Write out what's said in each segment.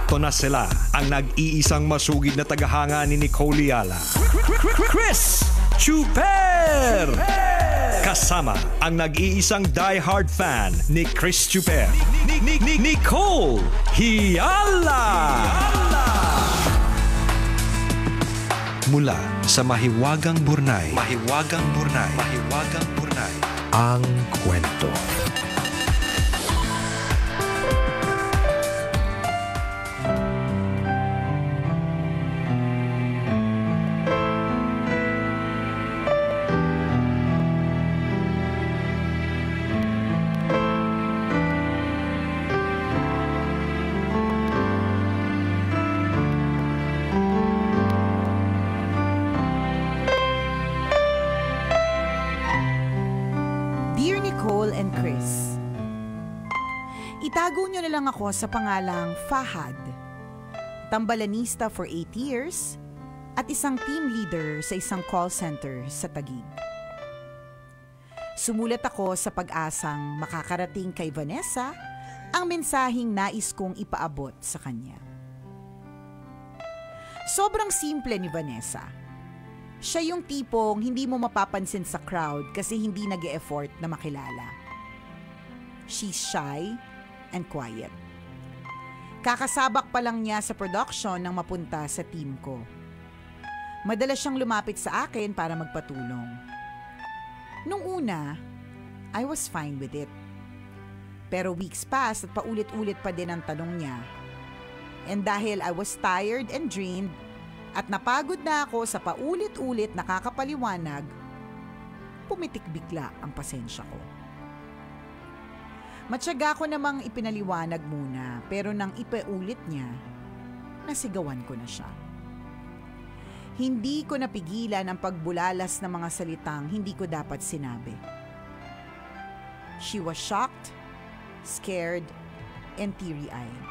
Eto na sila, ang nag-iisang masugid na tagahanga ni Nicole Yala. Chris Chuper! Kasama ang nag-iisang die-hard fan ni Chris Chuper. Nicole Yala! Mula sa Mahiwagang Burnay, ang kwento. Itago nyo na lang ako sa pangalang Fahad, tambalanista for 8 years at isang team leader sa isang call center sa Taguig. Sumulat ako sa pag-asang makakarating kay Vanessa ang mensaheng nais kong ipaabot sa kanya. Sobrang simple ni Vanessa. Siya yung tipong hindi mo mapapansin sa crowd kasi hindi nag-e-effort na makilala. She's shy and quiet. Kakasabak pa lang niya sa production nang mapunta sa team ko. Madalas siyang lumapit sa akin para magpatulong. Nung una, I was fine with it. Pero weeks passed at paulit-ulit pa din ang tanong niya. And dahil I was tired and drained at napagod na ako sa paulit-ulit nakakapaliwanag, pumitik bigla ang pasensya ko. Matyaga ko namang ipinaliwanag muna pero nang ipaulit niya, nasigawan ko na siya. Hindi ko napigilan ang pagbulalas ng mga salitang hindi ko dapat sinabi. She was shocked, scared, and teary-eyed.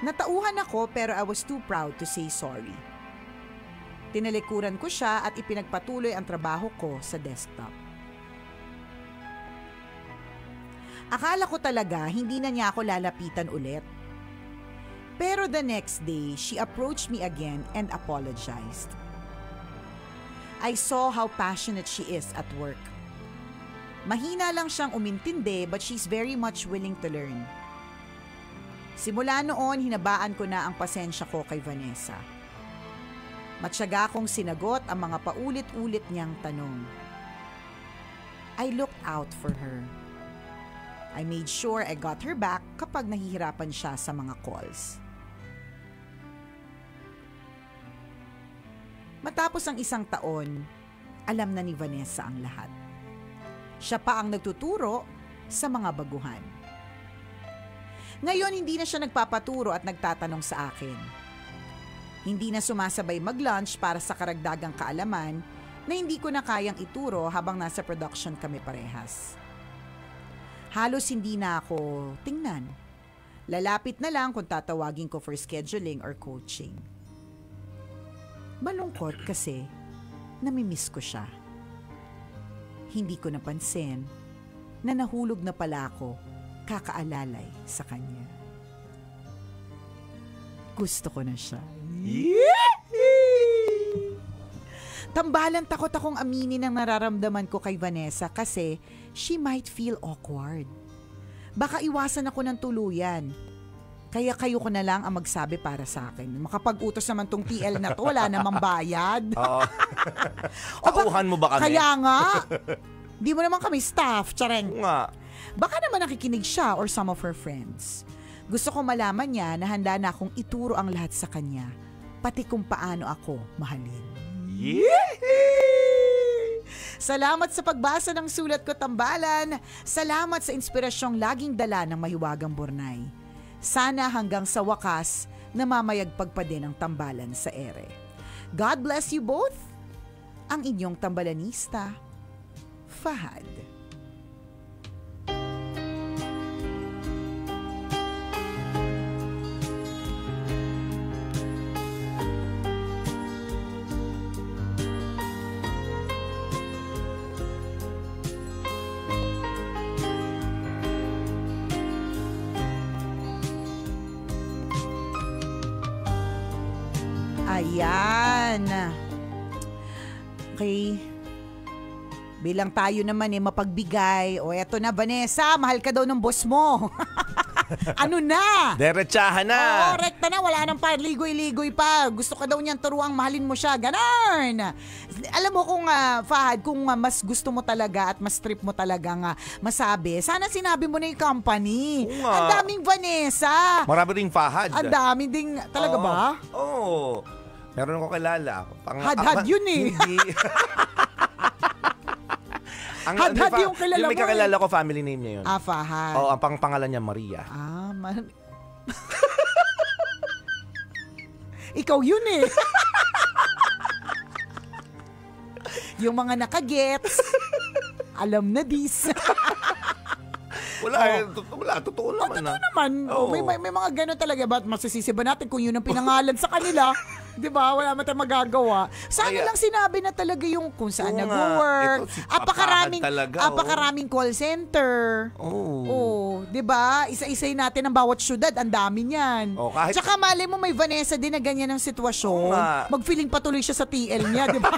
Natauhan ako pero I was too proud to say sorry. Tinalikuran ko siya at ipinagpatuloy ang trabaho ko sa desktop. Akala ko talaga hindi na niya ako lalapitan ulit. Pero the next day, she approached me again and apologized. I saw how passionate she is at work. Mahina lang siyang umintindi but she's very much willing to learn. Simula noon, hinabaan ko na ang pasensya ko kay Vanessa. Matyaga kong sinagot ang mga paulit-ulit niyang tanong. I looked out for her. I made sure I got her back kapag nahihirapan siya sa mga calls. Matapos ang 1 taon, alam na ni Vanessa ang lahat. Siya pa ang nagtuturo sa mga baguhan. Ngayon, hindi na siya nagpapaturo at nagtatanong sa akin. Hindi na sumasabay mag-lunch para sa karagdagang kaalaman na hindi ko na kayang ituro habang nasa production kami parehas. Halos hindi na ako tingnan. Lalapit na lang kung tatawagin ko for scheduling or coaching. Malungkot kasi namimiss ko siya. Hindi ko napansin na nahulog na pala ako kakaalalay sa kanya. Gusto ko na siya. Tambalan takot akong aminin ang nararamdaman ko kay Vanessa kasi she might feel awkward. Baka iwasan ako ng tuluyan. Kaya kayo ko na lang ang magsabi para sa akin. Makapag-utos naman tong TL na to, wala namang bayad. Oo. Tauhan mo ba kami? Kaya nga. Di mo naman kami staff, tsareng. Nga. Baka naman nakikinig siya or some of her friends. Gusto ko malaman niya na handa na akong ituro ang lahat sa kanya. Pati kung paano ako mahalin. Salamat sa pagbasa ng sulat ko, Tambalan. Salamat sa inspirasyong laging dala ng Mahiwagang Burnay. Sana hanggang sa wakas, namamayagpag pa din ang tambalan sa ere. God bless you both. Ang inyong tambalanista, Fahad. Ayan. Okay. Bilang tayo naman mapagbigay. O eto na, Vanessa, mahal ka daw ng boss mo. Ano na? Derechahan na. Oo, rekta na. Wala nang pa. Ligoy-ligoy pa. Gusto ka daw niyang turuang mahalin mo siya. Ganon. Alam mo kung, Fahad, kung mas gusto mo talaga at mas trip mo talaga masabi, sana sinabi mo na yung company. Ang daming Vanessa. Marami ring Fahad. Ang daming ding. Talaga ba? Oo. Meron ako kilala. Had-had yun eh. Hindi. Had-had yung kilala mo. Yung may kakilala ko, family name niya yun. Fahad. Oo, ang pangalan niya Maria. Ikaw yun eh. Yung mga nakagets, alam na dis. Wala, totoo naman. Totoo naman. May mga gano'n talaga. Ba't masisisi ba natin kung yun ang pinangalan sa kanila? Di ba? Wala man tayong magagawa. Sana lang sinabi na talaga yung kung saan nag-work. Apakaraming call center. Di ba? Isa-isay natin ang bawat syudad. Ang dami niyan. Tsaka mali mo may Vanessa din na ganyan ang sitwasyon. Mag-feeling patuloy siya sa TL niya. Di ba?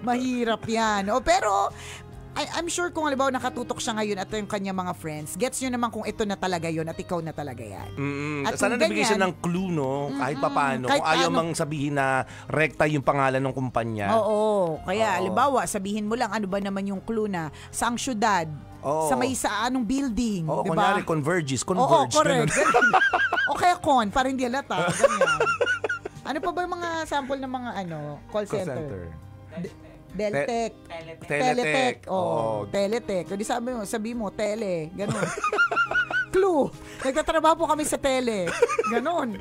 Mahirap yan. Pero I'm sure kung halimbawa nakatutok siya ngayon at yung kanya mga friends, gets nyo naman kung ito na talaga yun at ikaw na talaga yan. At sana nabigay siya ng clue, no? Kahit papaano. Kung ayaw mang sabihin na rekta yung pangalan ng kumpanya. Oo. Kaya halimbawa, sabihin mo lang ano ba naman yung clue na saang syudad, sa may sa anong building. Oo, diba? kunyari, Converge. Oo, correct. O kaya para hindi halata. Ganyan. Ano pa ba yung mga sample ng mga call center? Deltec. Teletec. Teletec. Hindi sabi mo, tele. Ganon. Clue. Nagtatrabaho po kami sa tele. Ganon.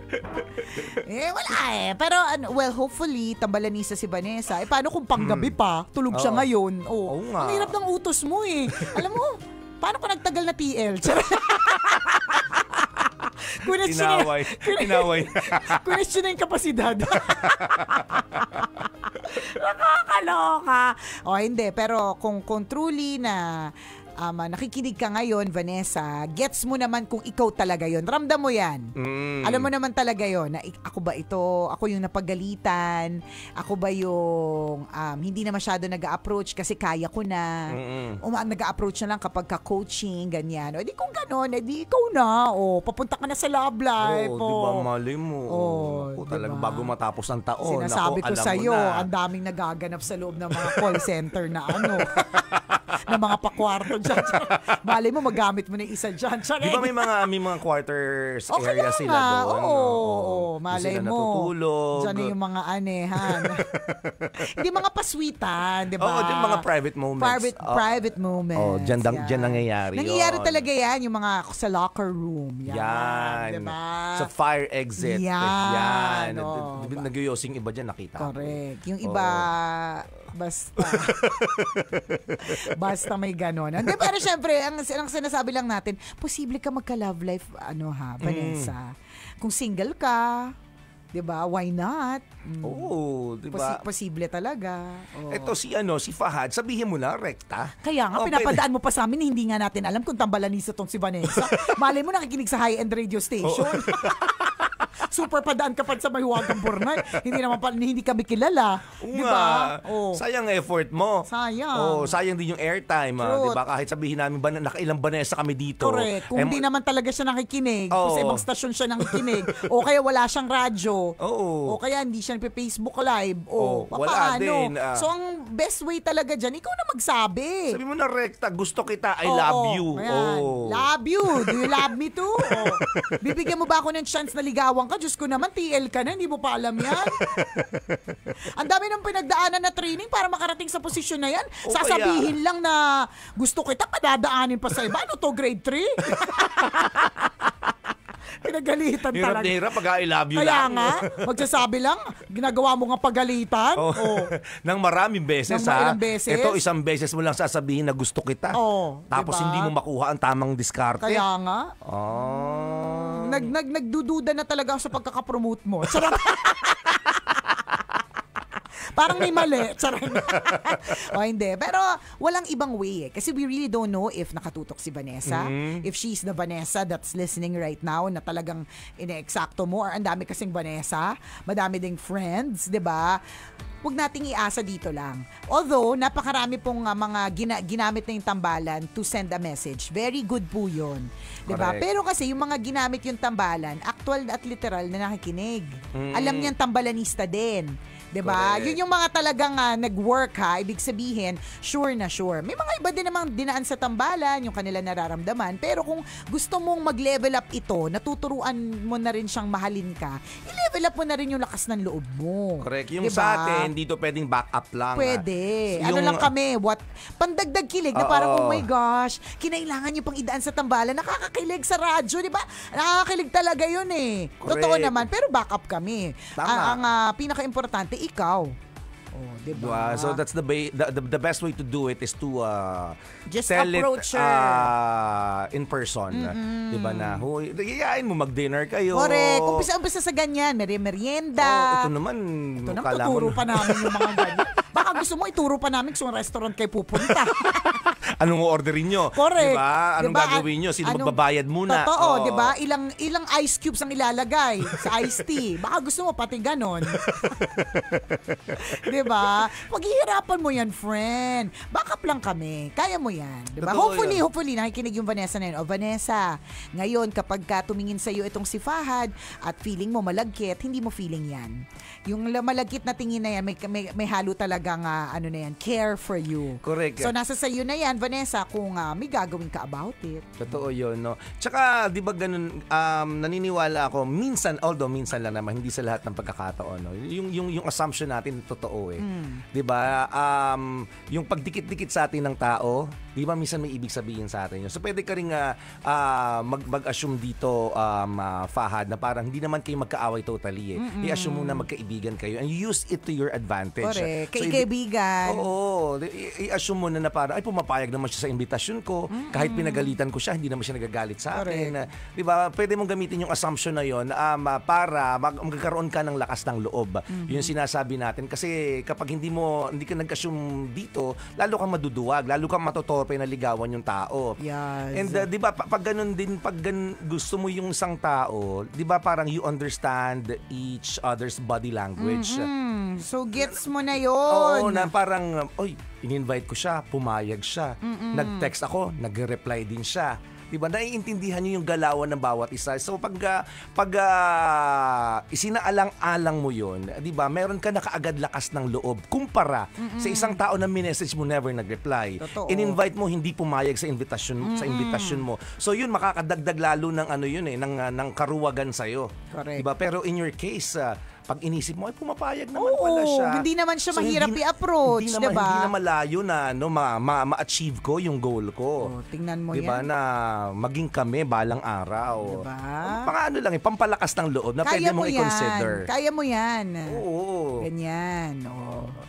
Wala Pero, hopefully, tambalanisa si Vanessa. Paano kung panggabi pa, tulog siya ngayon? Ang hirap ng utos mo eh. Alam mo, paano kung nagtagal na TL? Inaway. Question na yung kapasidad. Nakakaloka. Hindi. Pero kung truly na nakikinig ka ngayon, Vanessa, gets mo naman kung ikaw talaga yon. Ramdam mo yan. Alam mo naman talaga yon na ako ba ito? Ako yung napagalitan? Ako ba yung hindi na masyado nag-a-approach kasi kaya ko na? Nag-a-approach na lang kapag ka-coaching, ganyan. Di kung gano'n, di ikaw na. Papunta ka na sa love life. Diba, mali mo. Talaga bago matapos ang taon. Sinasabi ko sa'yo, ang daming nagaganap sa loob ng mga call center na na mga pakwarto dyan. Mali mo, magamit mo na isa dyan. Di ba may mga quarters area sila doon? Malay mo. Natutulog. Dyan yung mga anehan. Hindi mga paswitan, di ba? Yung mga private moments. Private moments. Dyan nangyayari yun. Nangyayari talaga yan, yung mga sa locker room. Yan. Diba? Sa fire exit. Yan. Nagyuyosing iba dyan, nakita. Correct. Yung iba, basta may ganon. Pero syempre, ang sinasabi lang natin, posible ka magka-love life, Vanessa. Kung single ka, diba, why not? Diba? Posible talaga. Ito si Fahad, sabihin mo na, rekta. Kaya nga, pinapadaan mo pa sa amin, hindi nga natin alam kung tambalanisa tong si Vanessa. Malay mo nakikinig sa high-end radio station. Super padaan ka pa sa Mahiwagang Burnay. Hindi kami kilala. Diba? Sayang effort mo. Sayang. Sayang din yung airtime. Diba? Kahit sabihin namin nakailang Vanessa kami dito. Correct. Kung hindi naman talaga siya nakikinig, kung sa ibang stasyon siya nakikinig, o kaya wala siyang radyo, o kaya hindi siya nagpe-Facebook live, wala din. So, ang best way talaga dyan, ikaw na magsabi. Sabi mo na, rekta, gusto kita, I love you. Love you. Do you love me too? Bibigyan mo ba ako ng chance na ligawan ka? Diyos ko naman, TL ka na, hindi mo pa alam yan. Ang dami ng pinagdaanan na training para makarating sa posisyon na yan. Sasabihin lang na gusto kita, padadaanin pa sa iba. Ano to, grade 3? Pinagalitan talaga. Hirap pag I love you Kaya lang. nga, magsasabi lang, ginagawa mo nga pagalitan. Nang maraming beses, ilang beses. Ito, isang beses mo lang sasabihin na gusto kita. Tapos diba? hindi mo makuha ang tamang diskarte. Kaya nga. Nagdududa na talaga ako sa pagkakapromote mo. Charot. Parang may mali. Charot. O hindi. Pero walang ibang way kasi we really don't know if nakatutok si Vanessa, if she's the Vanessa that's listening right now na talagang ine-eksakto mo, or ang dami kasing Vanessa, madami ding friends, 'di ba? Huwag nating iasa dito lang. Although, napakarami pong mga ginamit na yung tambalan to send a message. Very good po yun. Diba? Pero kasi yung mga ginamit yung tambalan, actual at literal na nakikinig. Alam niyang tambalanista din. Diba? Yun yung mga talagang nag-work ha. Ibig sabihin, sure na sure. May mga iba din namang dinaan sa tambalan, yung kanila nararamdaman. Pero kung gusto mong mag-level up ito, natuturuan mo na rin siyang mahalin ka, i-level up mo na rin yung lakas ng loob mo. Correct. Yung diba? sa atin, dito pwedeng back up lang. Pwede. Yung, lang kami, pandagdag kilig na parang, oh my gosh, kinailangan niyo pang idaan sa tambalan. Nakakakilig sa radyo, di ba? Nakakakilig talaga yun eh. Correct. Totoo naman, pero back up kami. Tama. Ang pinaka-importante, ikaw. Oh, diba? So that's the best way to do it is to just tell approach it in person. Diba na, iyayain mo mag-dinner kayo. Correct. Umpisa sa ganyan, merienda. Ito naman tuturo pa namin yung mga ganyan. Baka gusto mo ituro pa namin kung restaurant kayo pupunta. Anong orderin nyo? Correct. Diba? Anong gagawin nyo? Sino magbabayad muna? Totoo, diba? Ilang ice cubes ang ilalagay sa iced tea. Baka gusto mo pati ganon. Diba? Maghihirapan mo yan, friend. Backup lang kami. Kaya mo yan. Diba? Hopefully, nakikinig yung Vanessa na yun. O Vanessa, ngayon kapag ka tumingin sa'yo itong si Fahad at feeling mo malagkit, hindi mo feeling yan. Yung malagkit na tingin na yan, may halo talagang care for you. Correct. So nasa sa'yo na yan, Vanessa, kung may gagawin ka about it. Totoo yun, no? Tsaka, di ba ganun, naniniwala ako, minsan lang naman, hindi sa lahat ng pagkakataon, no? Yung assumption natin, totoo eh. Di ba? Yung pagdikit-dikit sa atin ng tao, di ba minsan may ibig sabihin sa atin yun. So pwede ka rin mag-assume dito, Fahad, na parang hindi naman kayo magkaaway totally eh. I-assume mo na magkaibigan kayo and you use it to your advantage. Correct. Kaibigan. Oo. I-assume mo na parang, ay pumapayag naman siya sa imbitasyon ko. Kahit pinagalitan ko siya, hindi naman siya nagagalit sa akin. Di ba? Pwede mong gamitin yung assumption na yun para magkakaroon ka ng lakas ng loob. Yun sinasabi natin. Kasi kapag hindi ka nag-assume dito, lalo kang maduduwag, lalo kang matotorpe na ligawan yung tao. Yes. And di ba, pag ganun din, gusto mo yung isang tao, di ba parang you understand each other's body language. So gets mo na yun. Oo, na parang, in-invite ko siya, pumayag siya. Nag-text ako, nag-reply din siya. Diba? Naiintindihan niyo yung galawan ng bawat isa. So pag isinaalang-alang mo yun, diba? Meron ka na kaagad lakas ng loob kumpara sa isang tao na minessage mo never nag-reply. Totoo. In-invite mo, hindi pumayag sa invitation mo. So yun, makakadagdag lalo ng ng karuwagan sa'yo. Correct. Diba? Pero in your case, pag inisip mo, ay pumapayag naman pala siya. Hindi naman siya mahirap i-approach, diba? Hindi na malayo na ma-achieve ko yung goal ko. Tingnan mo diba, yan. na maging kami balang araw. Diba? Pampalakas ng loob na pwede mong i-consider. Kaya mo yan. Oo. Ganyan.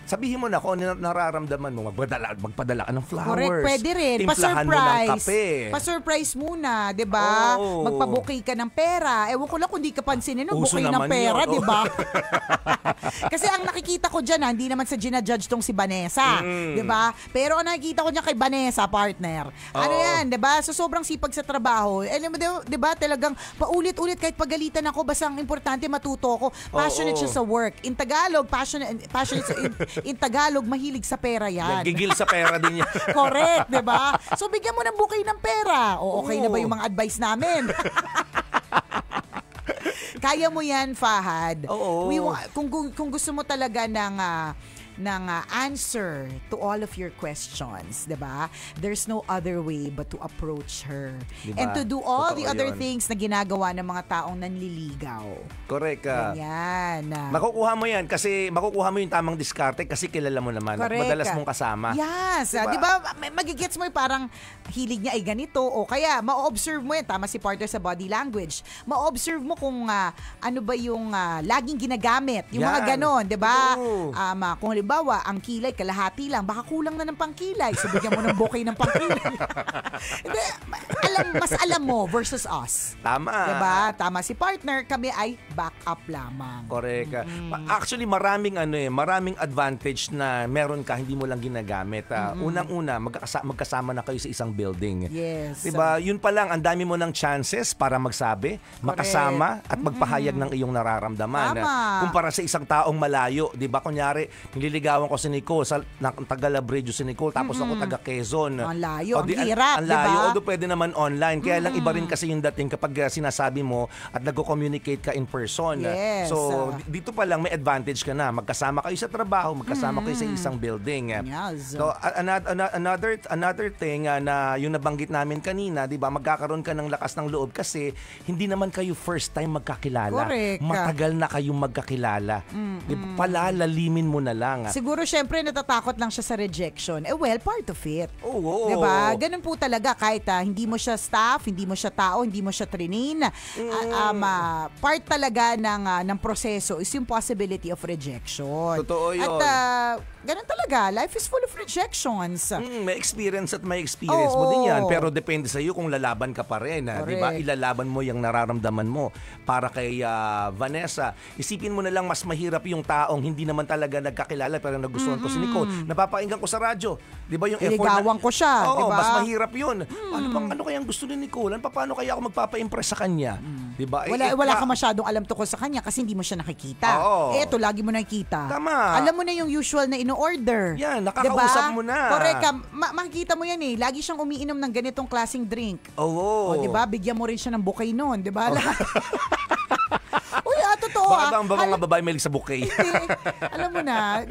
Sabihin mo na kung ano nararamdaman mo. Magpadala ka ng flowers. Correct, pwede rin. Timplahan mo ng kape. Pa-surprise muna, diba? Magpa-bouquet ka ng pera. Ewan ko lang kung di ka pansinin, bouquet ng pera, diba? Kasi ang nakikita ko dyan, hindi naman sa ginajudge tong si Vanessa, diba? Pero ang nakikita ko dyan kay Vanessa, partner, ano yan, diba? So sobrang sipag sa trabaho. Alam mo, diba? Talagang paulit-ulit kahit pagalitan ako, basta ang importante matuto ako. Passionate siya sa work. In Tagalog, passionate in Tagalog, mahilig sa pera yan. Gigil sa pera din yan. Correct, diba? So bigyan mo ng bouquet ng pera. O okay na ba yung mga advice namin? Kaya mo yan, Fahad. Oo. Kung gusto mo talaga ng answer to all of your questions, diba? There's no other way but to approach her. Diba? And to do all the other things na ginagawa ng mga taong nanliligaw. Correct. Ganyan. Makukuha mo yan kasi makukuha mo yung tamang diskarte kasi kilala mo naman. Correct. Madalas mong kasama. Yes. Diba? Magigets mo yung parang hilig niya ay ganito o kaya ma-observe mo yan. Tama si partner sa body language. Ma-observe mo kung ano ba yung laging ginagamit. Yung mga ganon, diba? Kung halimbawa, ang kilay, kalahati lang, baka kulang na ng pangkilay. So, bigyan mo ng bouquet ng pangkilay. Hindi, mas alam mo versus us. Tama. Diba? Tama si partner, kami ay back up lamang. Correct. Actually, maraming advantage na meron ka, hindi mo lang ginagamit. Unang-una, magkasama na kayo sa isang building. Yes. Diba? Yun pa lang, ang dami mo ng chances para magsabi, makasama, at magpahayag ng iyong nararamdaman. Tama. Kumpara sa isang taong malayo. Diba? Kunyari, nililigawan ko si Nicole, taga Labrejo si Nicole, tapos ako taga Quezon. Ang layo, ang hirap, ang layo, diba? although pwede naman online. Kaya lang iba rin kasi yung dating kapag sinasabi mo at nag-communicate ka in person. Yes. So, dito pa lang may advantage ka na. Magkasama kayo sa trabaho, magkasama kayo sa isang building. Yes. So, another thing na yung nabanggit namin kanina, 'di ba? Magkakaroon ka ng lakas ng loob kasi hindi naman kayo first time magkakilala. Correct. Matagal na kayong magkakilala. Diba? Palalalimin mo na lang. Siguro syempre natatakot lang siya sa rejection. Well, part of it. Oo. Diba? Ganun po talaga kahit hindi mo siya staff, hindi mo siya tao, hindi mo siya trainin. Part talaga ng proseso is yung possibility of rejection. Totoo yun. At ganun talaga. Life is full of rejections. May experience at may experience mo din yan. Pero depende sa iyo kung lalaban ka pa rin. Di ba? Ilalaban mo yung nararamdaman mo. Para kay Vanessa, isipin mo na lang mas mahirap yung taong hindi naman talaga nagkakilala pero nagustuhan ko si Nicole. Napapakinggan ko sa radyo. Di ba yung effort Iligawan ko siya. Oo, diba? mas mahirap yun. Ano kayang gusto ni Nicole? Paano kaya ako magpapa-impress sa kanya? Di ba? Wala ka masyadong alam tungkol sa kanya kasi hindi mo siya nakikita. Eto, lagi mo nakikita. Tama. Alam mo na yung usual na ino-order. Yan, nakakausap mo na. Correct ka. Makikita mo yan eh. Lagi siyang umiinom ng ganitong klaseng drink. Oo. Diba? Bigyan mo rin siya ng bouquet noon. Diba? Uy, totoo. Baka ba ang mga babae may sa bouquet? Alam mo na.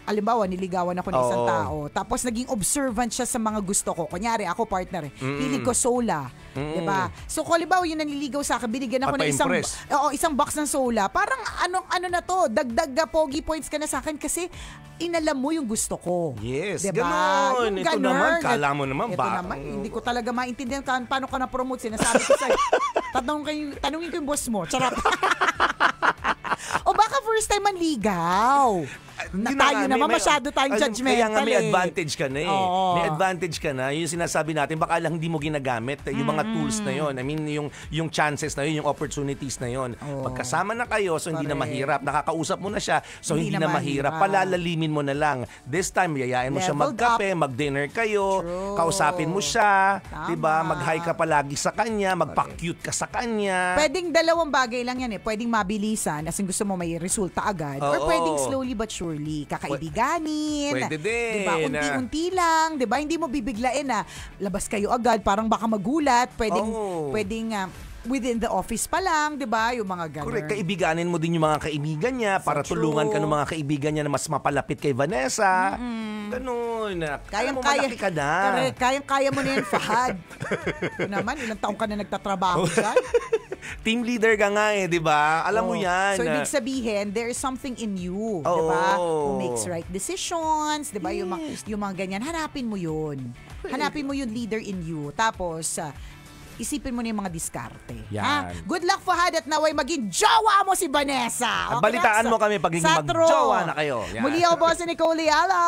Halimbawa, niligawan ako ng isang tao. Tapos naging observant siya sa mga gusto ko. Kunyari, ako partner. Hilig ko sola. Diba? So, halimbawa, yung nanliligaw sa akin, binigyan ako ng isang box ng sola. Parang ano na to, dagdag pogi points ka na sa akin kasi inalam mo yung gusto ko. Yes, diba? ganon. Ito naman, kala mo naman ba? Ito naman, hindi ko talaga maintindihan paano ka na-promote. Sinasabi ko sa'yo, tanungin ko yung boss mo. Charot. O baka first time manligaw. Tayo naman masyado tayong judgmental. Kaya nga may advantage ka na eh. Oo. May advantage ka na. Yung sinasabi natin, baka lang hindi mo ginagamit yung mga tools na yun. I mean, yung chances na yun, yung opportunities na yun. Pagkasama na kayo, so hindi na mahirap. Nakakausap mo na siya, so hindi na mahirap. Palalalimin mo na lang. This time, yayain mo siya magkape, mag-dinner kayo, kausapin mo siya, diba? Mag-hi ka palagi sa kanya, magpa-cute ka sa kanya. Pwedeng dalawang bagay lang yan eh. Pwedeng mabilisan, as in gusto mo may resulta agad. Or pwedeng slowly but surely, kakaibiganin. Pwede din. Diba? Unti-unti lang. Diba? Hindi mo bibiglain na labas kayo agad, parang baka magulat. Pwedeng within the office pa lang, di ba? Yung mga ganun. Correct. Kaibiganin mo din yung mga kaibigan niya para tulungan ka ng mga kaibigan niya na mas mapalapit kay Vanessa. Ganun. Kayang-kaya ka na. Correct. Kayang-kaya mo na yan, Fahad. Ito naman, ilang taong ka na nagtatrabaho dyan. Team leader ka nga eh, di ba? Alam mo yan. So, ibig sabihin, there is something in you, di ba? Who makes right decisions, di ba? Yes. Yung mga ganyan, hanapin mo yun. Hanapin mo yung leader in you. Tapos, isipin mo na yung mga diskarte. Ha? Good luck, Fahad, at naway maging jowa mo si Vanessa. Okay, balitaan mo kami pagiging mag-jowa na kayo. Yan. Muli ako boss ni Nicole Ayala.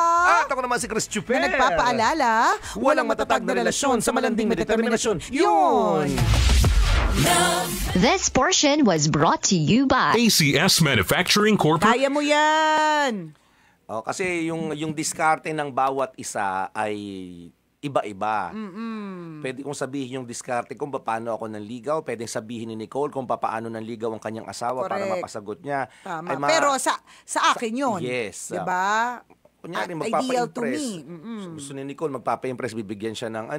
At ako naman si Chris Chuper. Na nagpapaalala, walang matatag na relasyon sa malanding na determinasyon. Yun! This portion was brought to you by ACS Manufacturing Corporation. Kaya mo yan! Kasi yung diskarte ng bawat isa ay iba-iba. Pwede kong sabihin yung diskarte kung paano ako nanligaw. Pwedeng sabihin ni Nicole kung paano nanligaw ang kanyang asawa. Correct. Para mapasagot niya. Tama. Pero sa akin yun. Yes. Diba? Kunyari, ideal to me. Gusto ni Nicole, magpapa-impress, bibigyan siya ng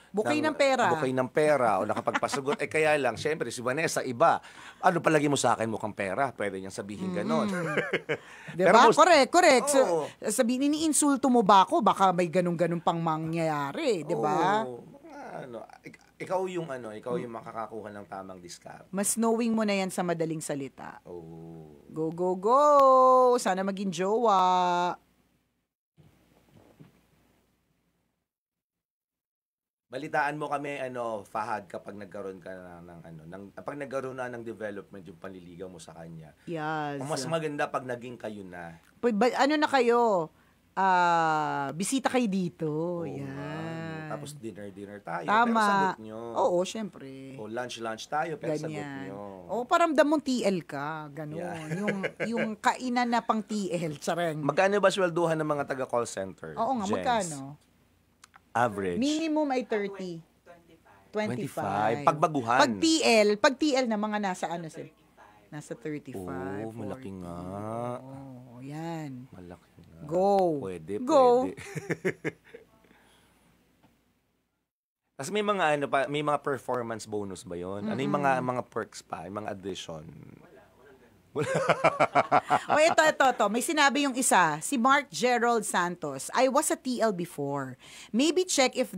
bukay ng pera. Bukay ng pera o nakapagpasagot. Kaya lang, syempre, si Vanessa, iba. Ano palagi mo sa akin mukhang pera? Pwede niyang sabihin ganon. Diba? Correct. So, sabihin, ini-insulto mo ba ako? Baka may ganun-ganun pang mangyayari. Diba? Ikaw yung makakakuha ng tamang discount. Mas knowing mo na yan sa madaling salita. Go, go, go! Sana maging jowa. Balitaan mo kami Fahad kapag nagkaroon ka pag nagkaroon na ng development yung panliligaw mo sa kanya. Yes. Mas maganda pag naging kayo na. Ano na kayo? Bisita kayo dito. Oo, Yan. Tapos dinner tayo. Tama. Pero sagot nyo. Oo, syempre. O lunch tayo, pero sagot Ganyan. nyo. Oo, paramdam mong TL ka. Ganun. Yeah. yung kainan na pang TL. Tsareng. Magkano ba swelduhan ng mga taga-call center? Oo nga, Jens? magkano? Average. Minimum ay 30. 25. Pagbaguhan. Pag TL na mga nasa ano sila? Nasa 35. Oo, malaki 40. nga. Oo, yan. Malaki nga. Go. Pwede. Kasi may mga may mga performance bonus ba 'yon? Ano yung mga perks pa, yung mga addition? Ito. May sinabi yung isa, si Mark Gerald Santos. I was a TL before. Maybe check if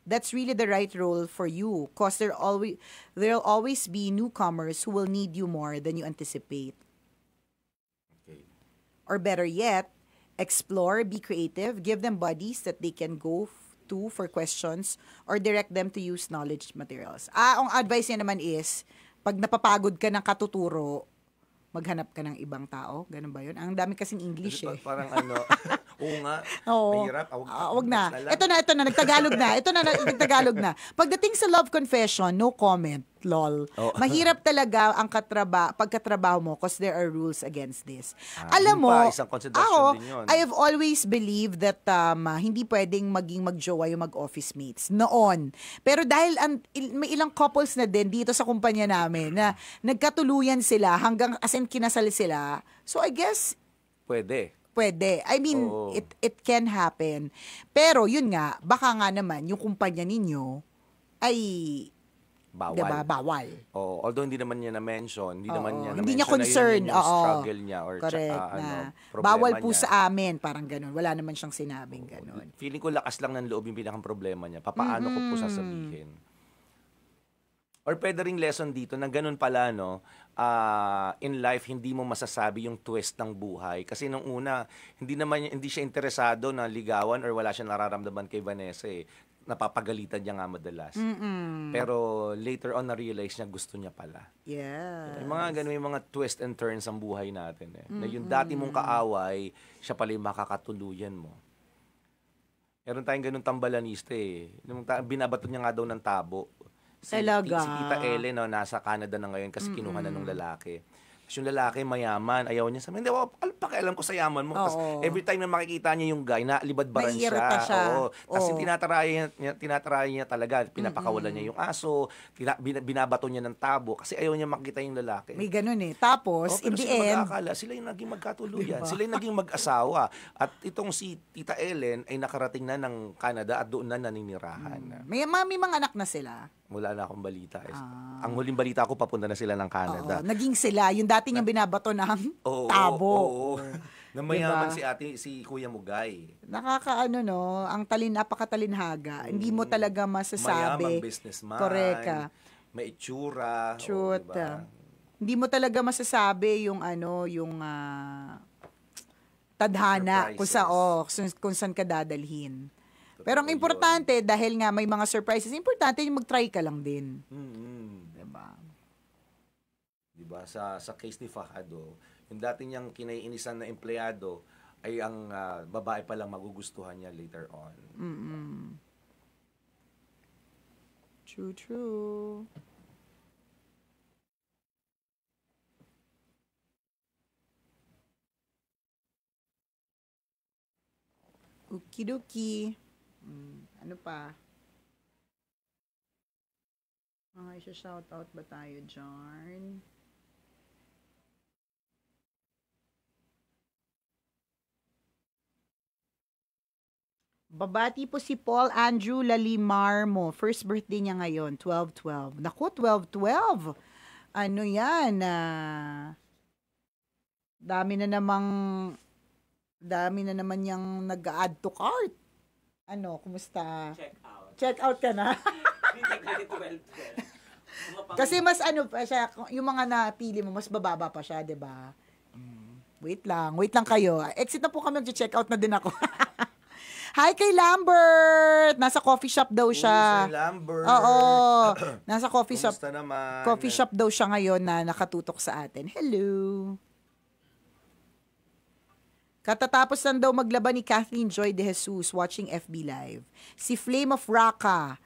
that's really the right role for you, cause there'll always be newcomers who will need you more than you anticipate. Okay. Or better yet, explore, be creative, give them buddies that they can go to for questions or direct them to use knowledge materials. Ang advice niya naman is, pag napapagod ka ng katuturo, maghanap ka ng ibang tao. Ganun ba yun? Ang dami kasing English Kasi eh. parang oo nga, Oo. mahirap. Wag na. Ito na, nagtagalog na. Nagtagalog na. Pagdating sa love confession, no comment, lol. Oh. Mahirap talaga ang pagkatrabaho mo because there are rules against this. Alam mo, isang consideration din yun. I have always believed that hindi pwedeng maging magjowa yung mag-office mates noon. Pero dahil may ilang couples na din dito sa kumpanya namin na nagkatuluyan sila hanggang as in kinasal sila. So I guess Pwede. I mean, it can happen. Pero yun nga, baka nga naman yung kumpanya ninyo ay Bawal. diba, bawal. Although hindi naman niya na-mention, hindi niya concern. yung struggle niya or correct problema bawal po niya. sa amin, parang ganun. Wala naman siyang sinabing ganun. Feeling ko lakas lang ng loob yung pinakang problema niya. Papaano ko po sasabihin? Or pwede ring lesson dito na ganun pala, in life, hindi mo masasabi yung twist ng buhay. Kasi nung una, hindi siya interesado na ligawan or wala siya nararamdaman kay Vanessa eh. Napapagalitan niya nga madalas. Pero later on, na-realize niya gusto niya pala. Yeah. Yung mga ganun, yung mga twist and turns ang buhay natin eh. Na yung dati mong kaaway, siya pala yung makakatuluyan mo. Meron tayong ganun tambalanista eh. Binabato niya nga daw ng tabo. Talaga. Si Tita Ellen, nasa Canada na ngayon kasi kinuha na nung lalaki. Tapos yung lalaki mayaman, ayaw niya sabihin, hindi, pakialam ko sa yaman mo. Tapos every time na makikita niya yung guy, naalibadbaran siya. Oo. Tapos tinatry niya talaga, pinapakawalan niya yung aso, binabato niya ng tabo kasi ayaw niya makita yung lalaki. May ganun eh. Tapos, in the end, mag-aakala, sila yung naging magkatuluyan. Diba? Sila yung naging mag-asawa. At itong si Tita Ellen ay nakarating na ng Canada at doon na naninirahan. may mga anak na sila. Wala na akong balita. Ang huling balita ko, papunta na sila ng Canada. Naging sila. Yung dati niyang binabato ng tabo. Oo. Namayaman si Kuya Mugay. Ang napakatalinhaga. Hindi mo talaga masasabi. Mayamang businessman. Correct. May itsura. Truth. Diba? Hindi mo talaga masasabi yung tadhana kung saan ka dadalhin. Pero ang importante, dahil nga may mga surprises, importante yung mag-try ka lang din. Diba? Sa case ni Fahado, yung dati niyang kinaiinisan na empleyado ay ang babae pa lang magugustuhan niya later on. True. Okidoki. Ano pa? Isa-shoutout ba tayo dyan? Babati po si Paul Andrew Lalimarmo. First birthday niya ngayon, 12/12. Naku, 12/12. Ano yan? Dami na naman yung nag-add to cart. Kumusta? Check out ka na? Kasi mas pa siya, yung mga napili mo, mas bababa pa siya, 'di ba? Wait lang kayo. Exit na po kami, mag-check out na din ako. Hi kay Lambert! Nasa coffee shop daw siya. Sir Lambert. Oo. Nasa coffee shop. Kumusta naman? Coffee shop daw siya ngayon na nakatutok sa atin. Hello. Katatapos lang daw maglaban ni Kathleen Joy de Jesus watching FB Live. Si Flame of Raqqa.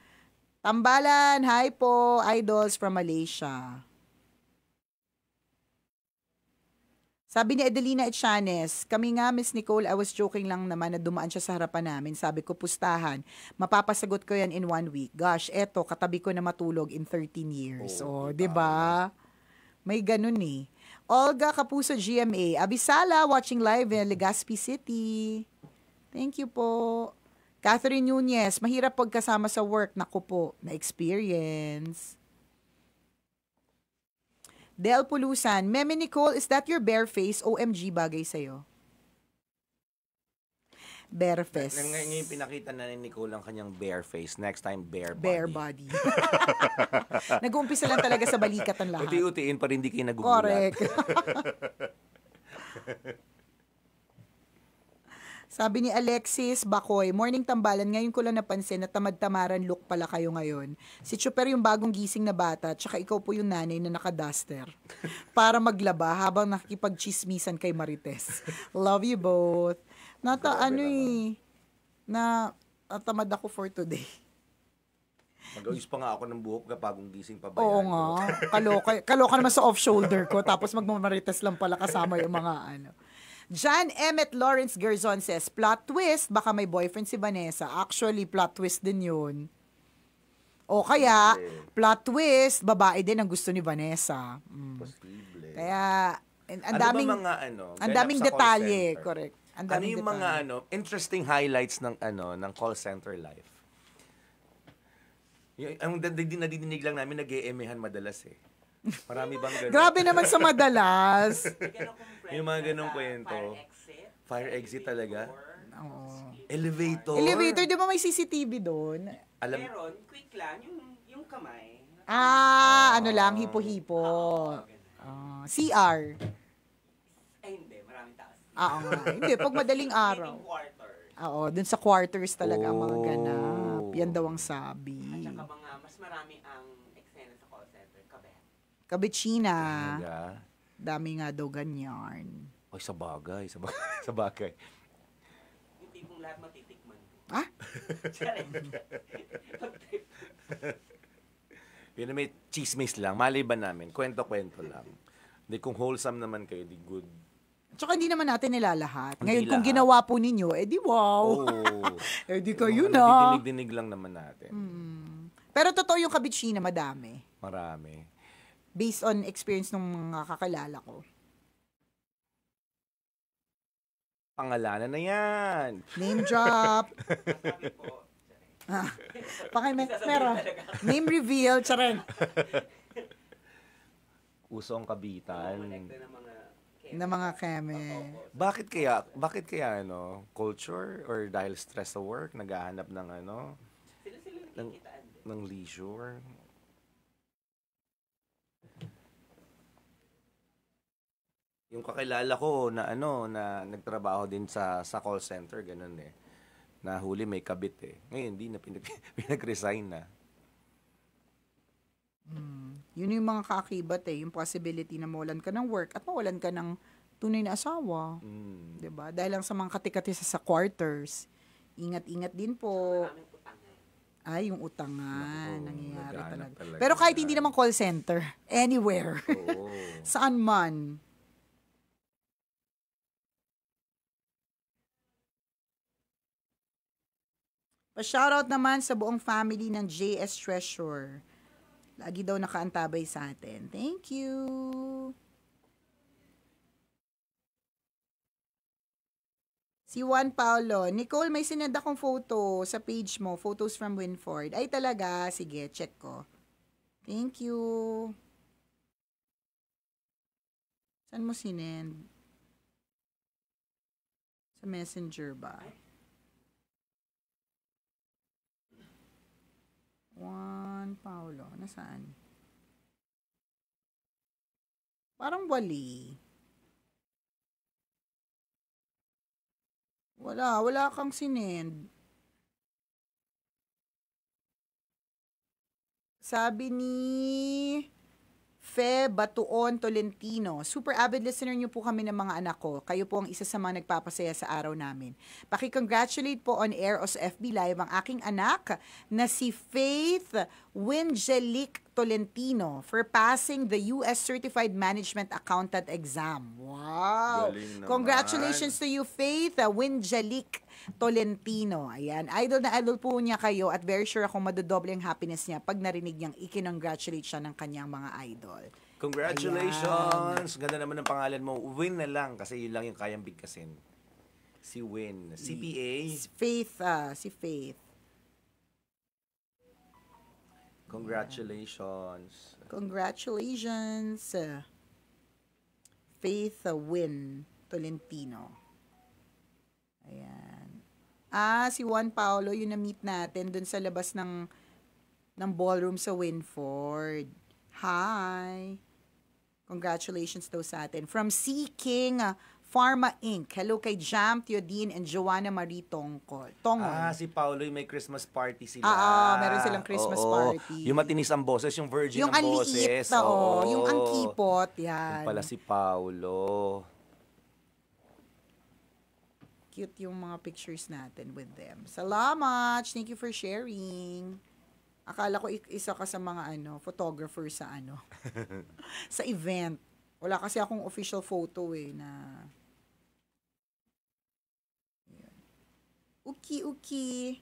Tambalan, hi po, idols from Malaysia. Sabi ni Adelina Echanes, kami nga, Miss Nicole, I was joking lang naman na dumaan siya sa harapan namin. Sabi ko, pustahan, mapapasagot ko yan in 1 week. Gosh, eto, katabi ko na matulog in 13 years. Oh, diba? May ganun eh. Olga Kapuso GMA, Abisala, watching live in Legazpi City. Thank you po. Catherine Nunez, mahirap pagkasama sa work. Naku po, na-experience. Del Pulusan, Meme Nicole, is that your bare face? OMG, bagay sa'yo. Bare face. Ngayon pinakita na ni Nicole ang kanyang bare face. Next time, bare body. Bare body. Nag-uumpisa lang talaga sa balikat ang lahat. Uti-utiin pa rin di kayo nagugulat. Correct. Sabi ni Alexis Bacoy, morning tambalan, ngayon ko lang napansin na tamad-tamaran look pala kayo ngayon. Si Chuper yung bagong gising na bata, tsaka ikaw po yung nanay na naka-duster. Para maglaba habang nakikipag-chismisan kay Marites. Love you both. Natamad ako for today. Mag-ayos pa nga ako ng buhok kapag bagong gising pa ba Oo yan? nga. Kaloka naman sa off-shoulder ko, tapos magmamarites lang pala kasama yung mga ano. John Emmett Lawrence Gerzon says, plot twist, baka may boyfriend si Vanessa. Actually, plot twist din yun. O kaya, plot twist, babae din ang gusto ni Vanessa. Posible. Kaya, ang Ano daming, ba mga ang ganap daming sa call detalye, center? correct. Ang Ano daming yung detalye. mga interesting highlights ng call center life? Ang nadidinig lang namin, nag-e-emehan madalas eh. Marami bang ganun? Grabe naman sa madalas. Yung mga ganung kwento. Fire exit talaga. Oo. Elevator. Elevator, di ba may CCTV doon? Alam, Meron, quick lang, yung kamay. Ano lang, hipo-hipo. CR. Ay hindi, maraming taas. Oo nga. Hindi, pag madaling araw. Meeting quarters. Oo, dun sa quarters talaga ang mga ganap. Yan daw ang sabi. At saka mga, mas marami ang eksena sa call center, kabet. Kabitsina. talaga. Dami nga daw ganyan. Ay, sa bagay. Sa bagay. Yung tipong lahat matitikman. Ah? Charing. Yun na may chismis lang. Malay ba namin? Kwento-kwento lang. Hindi kung wholesome naman kayo, di good. Tsaka hindi naman natin nilalahat. Hindi Ngayon, kung lahat. ginawa po ninyo, di wow. Oo. Di kayo na. Dinig-dinig lang naman natin. Pero totoo yung kabitsina, madami. Marami. Based on experience ng mga kakilala ko. Pangalanan na yan. Name drop. Sabi po, Meron. Name reveal. Charing. Uso ang kabitan. connected ng mga Na mga keme. Bakit kaya culture or dahil stress sa work, naghahanap ng sila ng, nakikitaan din. ng leisure? Yung kakilala ko na na nagtrabaho din sa call center, ganun eh. Nahuli may kabit eh. Ngayon hindi na pinag-resign na. Yun yung mga kaakibat yung possibility na mawalan ka ng work at mawalan ka ng tunay na asawa. Mm. 'Di ba? Dahil lang sa mga katikati sa quarters. Ingat-ingat din po. Maraming utangan. Ay, yung utangan. Naku, Nangyayari naghahanap talaga. talaga Pero kahit yan. hindi naman call center, anywhere. Oo. Saan man. Pa-shoutout naman sa buong family ng JS Treasure. Lagi daw nakaantabay sa atin. Thank you. Si Juan Paulo, Nicole, may sinend akong photo sa page mo, photos from Winford. Ay talaga, sige, check ko. Thank you. Saan mo sinend? Sa Messenger ba? Juan Paulo, nasaan? Parang wali. Wala kang sinend. Sabi ni Fe Batuon Tolentino, super avid listener niyo po kami ng mga anak ko. Kayo po ang isa sa mga nagpapasaya sa araw namin. Paki-congratulate po on air o sa FB Live ang aking anak na si Faith Winjelic Tolentino for passing the US Certified Management Accountant exam. Wow! Galing naman. Congratulations to you, Faith Winjelic Tolentino. Ayan, idol na idol po niya kayo at very sure akong madodoble ang happiness niya pag narinig niyang i-congratulate siya ng kanyang mga idol. Congratulations! Ganda naman ng pangalan mo. Win na lang kasi yun lang yung kayang bigkasin. Si Win. CPA. Faith, si Faith. Congratulations. Congratulations, Faith Win Tolentino. Ayan. Si Juan Paulo, yung na-meet natin dun sa labas ng ballroom sa Winford. Hi! Congratulations daw sa atin. From C. King Pharma Inc. Hello kay Jam, Theodine, and Joanna Marie Tongol. Si Paulo yung may Christmas party sila. Meron silang Christmas party. Yung matinis ang boses, yung virgin Yung ang ang boses. liit, yung ang kipot, yan. Yung pala si Paulo. Cute yung mga pictures natin with them. Salamat! Thank you for sharing. Akala ko isa ka sa mga photographer sa sa event. Wala kasi akong official photo na Uki.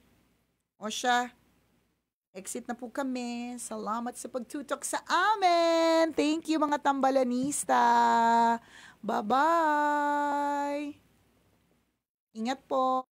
O siya, exit na po kami. Salamat sa pagtutok sa amin. Thank you mga tambalanista. Bye-bye. Ingat po.